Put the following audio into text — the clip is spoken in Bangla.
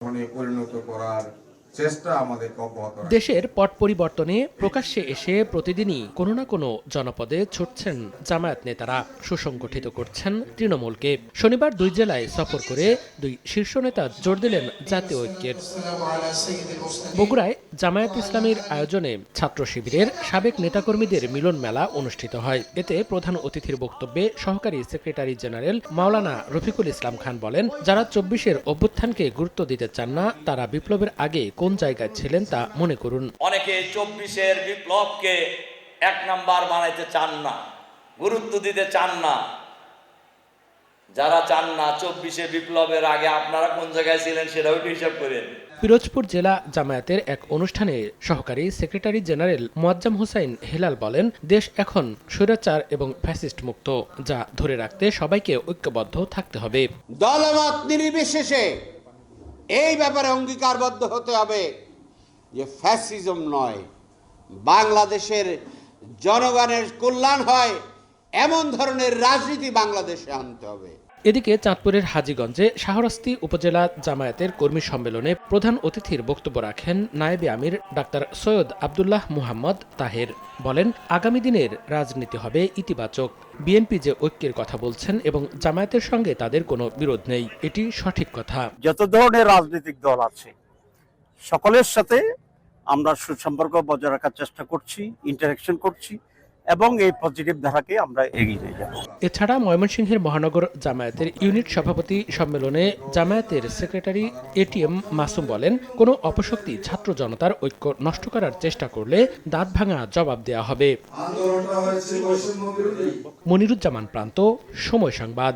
পরিণত করার চেষ্টা আমাদের অব্যাহত রাখতে হবে। দেশের পট পরিবর্তনে প্রকাশ্যে এসে প্রতিদিনই কোনো না কোনো জনপদে ছুটছেন জামায়াত নেতারা, সুসংগঠিত করছেন তৃণমূলকে। শনিবার 2 জেলায় সফর করে 2 শীর্ষ নেতা জোর দিলেন জাতীয় ঐক্যের। বগুড়ায় জামায়াত ইসলামীর আয়োজনে ছাত্র শিবিরের সাবেক নেতাকর্মীদের মিলন মেলা অনুষ্ঠিত হয়। এতে প্রধান অতিথির বক্তব্যে সহকারী সেক্রেটারি জেনারেল মাওলানা রফিকুল ইসলাম খান বলেন, যারা 24-এর অভ্যুত্থানকে গুরুত্ব দিতে চান না, তারা বিপ্লবের আগে কোন জায়গায় ছিলেন তা মনে করুন। অনেকে 24-এর বিপ্লবকে 1 নাম্বার বানাইতে চান না, গুরুত্ব দিতে চান না। যারা চান না 24-এ বিপ্লবের আগে আপনারা কোন জায়গায় ছিলেন সেটাও একটু হিসাব করেন। পিরোজপুর জেলা জামায়াতের এক অনুষ্ঠানে সহকারী সেক্রেটারি জেনারেল মোয়াজ্জম হোসাইন হেলাল বলেন, দেশ এখন স্বৈরাচার এবং ফ্যাসিস্ট মুক্ত, যা ধরে রাখতে সবাইকে ঐক্যবদ্ধ থাকতে হবে। দলমত নির্বিশেষে এই ব্যাপারে অঙ্গীকারবদ্ধ হতে হবে যে ফ্যাসিজম নয়, বাংলাদেশের জনগণের কল্যাণ হয় এমন ধরনের রাজনীতি বাংলাদেশে আনতে হবে। এদিকে চাঁদপুরের হাজীগঞ্জে শাহরাস্তি উপজেলা জামায়াতের কর্মী সম্মেলনে প্রধান অতিথির বক্তব্য রাখেন নায়েবে আমির ডাক্তার সৈয়দ আব্দুল্লাহ মুহাম্মদ তাহের। বলেন, আগামী দিনের রাজনীতি হবে ইতিবাচক। বিএনপি যে ঐক্যের কথা বলছেন এবং জামায়াতের সঙ্গে তাদের কোনো বিরোধ নেই, এটি সঠিক কথা। যত ধরনের রাজনৈতিক দল আছে সকলের সাথে আমরা সুসম্পর্ক বজায় রাখার চেষ্টা করছি, ইন্টারঅ্যাকশন করছি এবং এই পজিটিভ ধারাকে আমরা এগিয়ে নিয়ে যাব। এছাড়া ময়মনসিংহের মহানগর জামায়াতের ইউনিট সভাপতি সম্মেলনে জামায়াতের সেক্রেটারি এটিএম মাসুম বলেন, কোনো অপশক্তি ছাত্র জনতার ঐক্য নষ্ট করার চেষ্টা করলে দাঁত ভাঙা জবাব দেয়া হবে। মনিরুজ্জামান প্রান্ত, সময় সংবাদ।